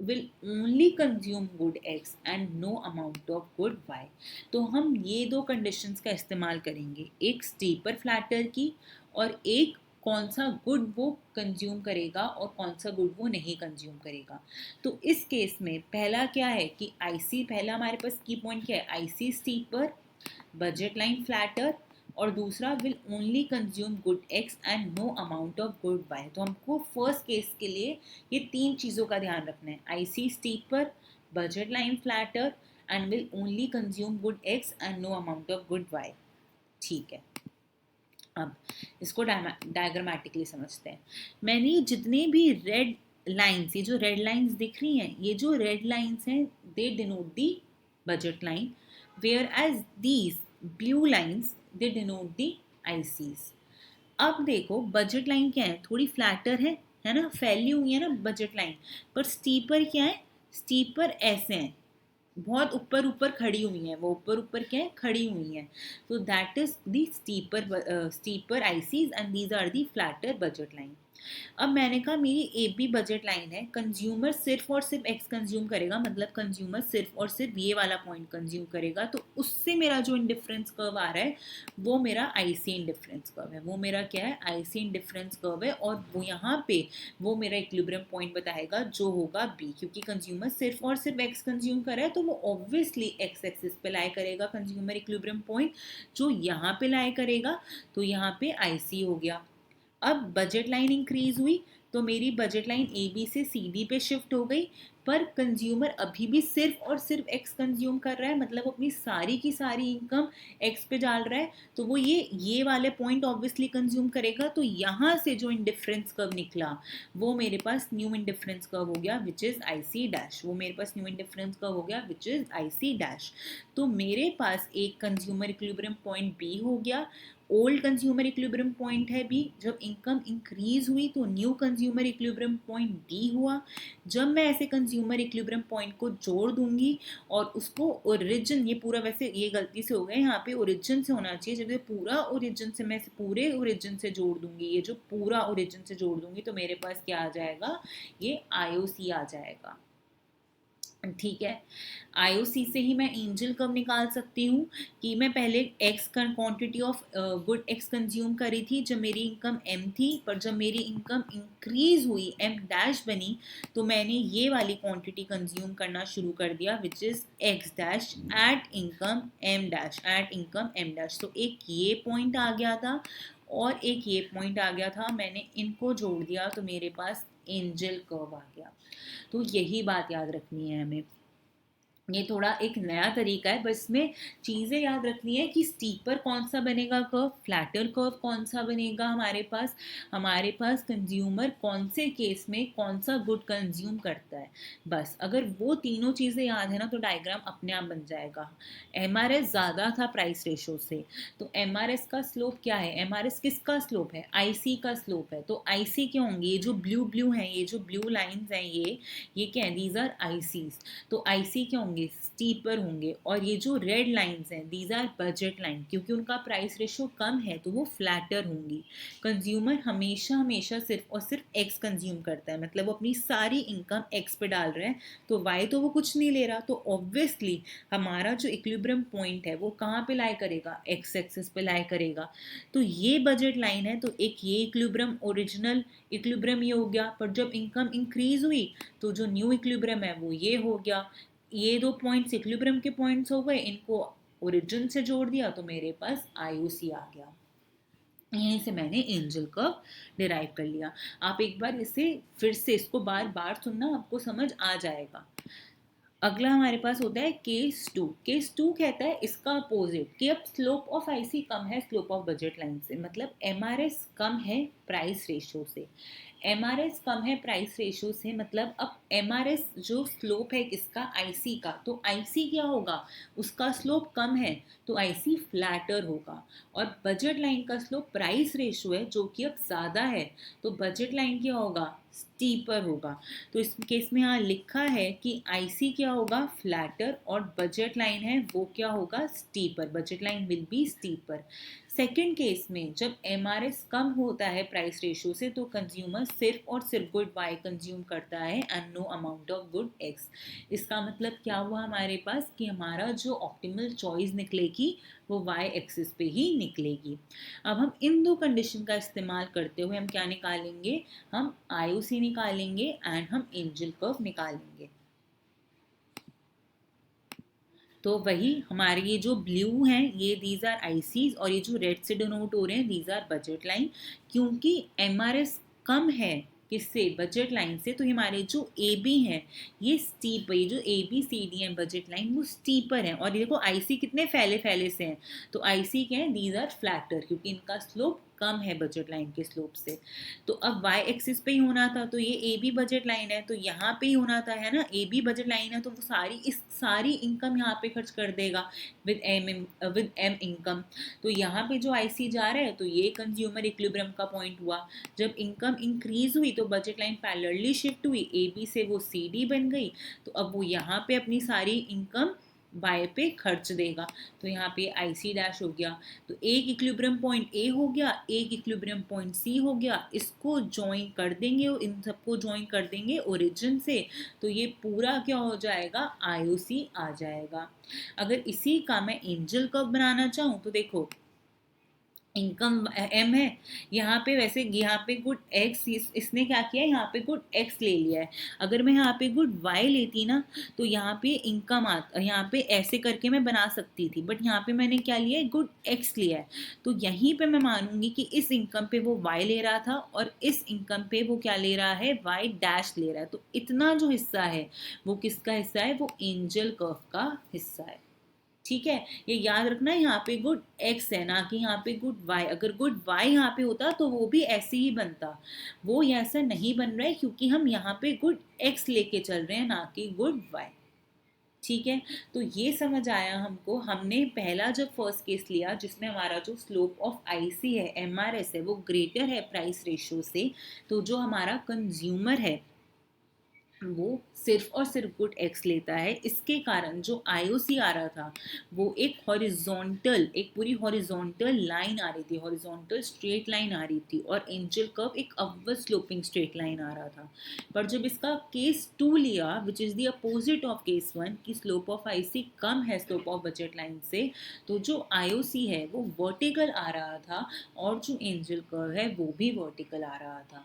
[SPEAKER 1] will only consume good X and no amount of good Y। तो हम ये दो कंडीशंस का इस्तेमाल करेंगे, एक स्टीपर फ्लैटर की और एक कौन सा गुड वो कंज्यूम करेगा और कौन सा गुड वो नहीं कंज्यूम करेगा। तो इस केस में पहला क्या है कि आईसी, पहला हमारे पास की पॉइंट क्या है, IC steeper, budget line flatter, और दूसरा will only consume good X and no amount of good Y. तो हमको फर्स्ट केस के लिए ये तीन चीज़ों का ध्यान रखना है, IC steeper, budget line flatter and will only consume good X and no amount of good Y. ठीक है, अब इसको डायग्रामेटिकली समझते हैं। मैंने जितने भी रेड लाइन्स, ये जो रेड लाइन्स दिख रही हैं, ये जो रेड लाइन्स हैं they denote the budget line, whereas these blue lines they denote the ICs. अब देखो बजट लाइन क्या है, थोड़ी फ्लैटर है ना, फैली हुई है ना बजट लाइन, पर स्टीपर क्या है, स्टीपर ऐसे हैं, बहुत ऊपर ऊपर खड़ी हुई हैं, वो ऊपर ऊपर क्या है, खड़ी हुई हैं। तो that is the steeper ICs and these are the flatter budget line. अब मैंने कहा मेरी ए बी बजट लाइन है, कंज्यूमर सिर्फ और सिर्फ एक्स कंज्यूम करेगा, मतलब कंज्यूमर सिर्फ और सिर्फ ये वाला पॉइंट कंज्यूम करेगा, तो उससे मेरा जो इंडिफरेंस कर्व आ रहा है वो मेरा आईसी इंडिफरेंस कर्व है, वो मेरा क्या है, आईसी इंडिफरेंस कर्व है, और वो यहाँ पे वो मेरा इक्विलिब्रियम पॉइंट बताएगा जो होगा बी, क्योंकि कंज्यूमर सिर्फ और सिर्फ एक्स कंज्यूम कर रहा है तो वो ऑब्वियसली एक्स एक्सिस पे लाई करेगा कंज्यूमर इक्विलिब्रियम पॉइंट, जो यहाँ पे लाई करेगा, तो यहाँ पे आईसी हो गया। अब बजट लाइन इंक्रीज हुई तो मेरी बजट लाइन ए बी से सी डी पे शिफ्ट हो गई, पर कंज्यूमर अभी भी सिर्फ और सिर्फ एक्स कंज्यूम कर रहा है, मतलब अपनी सारी की सारी इनकम एक्स पे डाल रहा है, तो वो ये वाले पॉइंट ऑब्वियसली कंज्यूम करेगा। तो यहाँ से जो इंडिफरेंस कर्व निकला वो मेरे पास न्यू इंडिफरेंस कर्व हो गया विच इज आई सी डैश, वो मेरे पास न्यू इंडिफरेंस कर्व हो गया विच इज आई सी डैश। तो मेरे पास एक कंज्यूमर इक्विलिब्रियम पॉइंट बी हो गया, ओल्ड कंज्यूमर इक्विलिब्रियम पॉइंट है बी, जब इनकम इंक्रीज हुई तो new consumer equilibrium point D हुआ। जब मैं ऐसे कंज्यूमर इक्विलिब्रियम पॉइंट को जोड़ दूंगी और उसको ओरिजिन, ये पूरा वैसे ये गलती से हो गया, यहाँ पे ओरिजिन से होना चाहिए, जब ये पूरा ओरिजिन से, मैं पूरे ओरिजिन से जोड़ दूंगी, ये जो पूरा ओरिजिन से जोड़ दूंगी तो मेरे पास क्या आ जाएगा, ये आईओसी आ जाएगा। ठीक है, आईओसी से ही मैं एंजल कर्व निकाल सकती हूँ कि मैं पहले x quantity of good x consume करी थी जब मेरी इनकम एम थी, पर जब मेरी इनकम इंक्रीज हुई एम डैश बनी तो मैंने ये वाली क्वांटिटी कंज्यूम करना शुरू कर दिया which is X dash at income M dash, at income M dash. तो एक ये पॉइंट आ गया था और एक ये पॉइंट आ गया था, मैंने इनको जोड़ दिया तो मेरे पास एंजल कर्व आ गया। तो यही बात याद रखनी है हमें, ये थोड़ा एक नया तरीका है, बस इसमें चीज़ें याद रखनी है कि स्टीपर कौन सा बनेगा कर्व, फ्लैटर कर्व कौन सा बनेगा, हमारे पास कंज्यूमर कौन से केस में कौन सा गुड कंज्यूम करता है। बस अगर वो तीनों चीज़ें याद है ना तो डायग्राम अपने आप बन जाएगा। एमआरएस ज़्यादा था प्राइस रेशो से, तो एमआरएस का स्लोप क्या है, एमआरएस किसका स्लोप है, आईसी का स्लोप है, तो आईसी क्या होंगे, ये जो ब्लू ब्लू हैं, ये जो ब्लू लाइंस हैं, ये क्या है, दीज आर आईसीज, तो आईसी क्या होंगे, स्टीपर होंगे, और ये जो रेड लाइंस हैं दीज आर बजट लाइन, क्योंकि उनका प्राइस रेशो कम है तो वो फ्लैटर होंगी। कंज्यूमर हमेशा हमेशा सिर्फ और सिर्फ एक्स कंज्यूम करता है, मतलब वो अपनी सारी इनकम एक्स पे डाल रहे हैं, तो वाई तो वो कुछ नहीं ले रहा, तो ऑब्वियसली हमारा जो इक्विलिब्रियम पॉइंट है वो कहाँ पे लाई करेगा, एक्स एक्सिस पे लाई करेगा। तो ये बजट लाइन है, तो एक ये इक्विलिब्रियम ओरिजिनल इक्विलिब्रियम ये हो गया, पर जब इनकम इंक्रीज हुई तो जो न्यू इक्विलिब्रियम है वो ये हो गया। ये दो पॉइंट्स इक्विलिब्रियम के पॉइंट्स हो गए, इनको ओरिजिन से जोड़ दिया तो मेरे पास आईओसी आ गया। यहीं से मैंने एंजल कर्व डिराइव कर लिया। आप एक बार इसे फिर से इसको बार बार सुनना, आपको समझ आ जाएगा। अगला हमारे पास होता है केस टू। केस टू कहता है इसका अपोजिट कि अब स्लोप ऑफ आईसी कम है स्लोप ऑफ बजट लाइन से, मतलब एमआरएस कम है प्राइस रेशियो से। एमआरएस कम है प्राइस रेशियो से मतलब अब एमआरएस जो स्लोप है किसका, आईसी का, तो आईसी क्या होगा, उसका स्लोप कम है तो आईसी फ्लैटर होगा। और बजट लाइन का स्लोप प्राइस रेशियो है जो कि अब ज़्यादा है, तो बजट लाइन क्या होगा, स्टीपर होगा। तो इस केस में यहाँ लिखा है कि आईसी क्या होगा, फ्लैटर, और बजट लाइन है वो क्या होगा, steeper. Budget line will be steeper. Second case में जब एमआरएस कम होता है प्राइस रेशियो से तो कंज्यूमर सिर्फ और सिर्फ गुड वाई कंज्यूम करता है and no amount of good X. इसका मतलब क्या हुआ हमारे पास कि हमारा जो ऑप्टिमल चॉइस निकलेगी वो वाई एक्सिस पे ही निकलेगी। अब हम इन दो कंडीशन का इस्तेमाल करते हुए हम क्या निकालेंगे, हम आईओसी निकालेंगे एंड हम एंजल कर्व निकालेंगे। तो वही हमारे ये जो ब्लू हैं ये दीज आर आईसीज, और ये जो रेड से डिनोट हो रहे हैं दीज आर बजट लाइन। क्योंकि एमआरएस कम है किससे, बजट लाइन से, तो हमारे जो ए बी हैं ये स्टीप है, ये जो ए बी सी डी है बजट लाइन वो स्टीपर है। और देखो आईसी कितने फैले फैले से हैं, तो आईसी क्या है, दीज आर फ्लैटर क्योंकि इनका स्लोप कम है बजट लाइन के स्लोप से। तो अब वाई एक्सिस पे ही होना था, तो ये ए बी बजट लाइन है तो यहाँ पे ही होना था, है ना, ए बी बजट लाइन है तो वो सारी इनकम यहाँ पे खर्च कर देगा विद एम इनकम। तो यहाँ पे जो आईसी जा रहा है तो ये कंज्यूमर इक्विलिब्रियम का पॉइंट हुआ। जब इनकम इंक्रीज हुई तो बजट लाइन पैरेलली शिफ्ट हुई, ए बी से वो सी डी बन गई, तो अब वो यहाँ पे अपनी सारी इनकम बाय पे खर्च देगा। तो यहाँ पे आई सी डैश हो गया, तो एक इक्विलिब्रियम पॉइंट ए हो गया, एक इक्विलिब्रियम पॉइंट सी हो गया, इसको ज्वाइन कर देंगे, इन सबको ज्वाइन कर देंगे ओरिजिन से, तो ये पूरा क्या हो जाएगा, आईओसी आ जाएगा। अगर इसी का मैं एंजल कर्व बनाना चाहूँ तो देखो इनकम एम है, यहाँ पे वैसे यहाँ पे गुड एक्स इसने क्या किया है, यहाँ पे गुड एक्स ले लिया है। अगर मैं यहाँ पे गुड वाई लेती ना तो यहाँ पे इनकम यहाँ पे ऐसे करके मैं बना सकती थी, बट यहाँ पे मैंने क्या लिया है, गुड एक्स लिया है। तो यहीं पे मैं मानूंगी कि इस इनकम पे वो वाई ले रहा था और इस इनकम पे वो क्या ले रहा है, वाई डैश ले रहा है। तो इतना जो हिस्सा है वो किसका हिस्सा है, वो एंजल कर्व का हिस्सा है। ठीक है, ये याद रखना यहाँ पे गुड एक्स है ना कि यहाँ पे गुड वाई। अगर गुड वाई यहाँ पे होता तो वो भी ऐसे ही बनता, वो ऐसा नहीं बन रहा है क्योंकि हम यहाँ पे गुड एक्स लेके चल रहे हैं ना कि गुड वाई। ठीक है, तो ये समझ आया हमको। हमने पहला जब फर्स्ट केस लिया जिसमें हमारा जो स्लोप ऑफ आईसी है, एमआरएस है, वो ग्रेटर है प्राइस रेशियो से, तो जो हमारा कंज्यूमर है वो सिर्फ और सिर्फ गुड एक्स लेता है। इसके कारण जो आईओसी आ रहा था वो एक हॉरिजॉन्टल, एक पूरी हॉरिजॉन्टल लाइन आ रही थी, हॉरिजॉन्टल स्ट्रेट लाइन आ रही थी, और एंजल कर्व एक अपवर्ड स्लोपिंग स्ट्रेट लाइन आ रहा था। पर जब इसका केस टू लिया विच is the opposite of case one कि स्लोप ऑफ आईसी कम है स्लोप ऑफ बजट लाइन से, तो जो आईओसी है वो वर्टिकल आ रहा था और जो एंजल कर्व है वो भी वर्टिकल आ रहा था।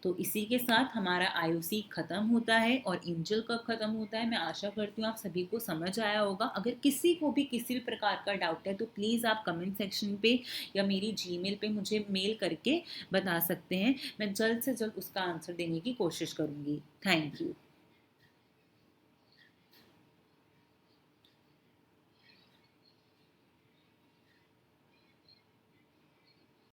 [SPEAKER 1] तो इसी के साथ हमारा आईओसी ख़त्म होता है और एंजल कब ख़त्म होता है। मैं आशा करती हूँ आप सभी को समझ आया होगा। अगर किसी को भी किसी भी प्रकार का डाउट है तो प्लीज़ आप कमेंट सेक्शन पे या मेरी जीमेल पे मुझे मेल करके बता सकते हैं। मैं जल्द से जल्द उसका आंसर देने की कोशिश करूँगी। Thank you.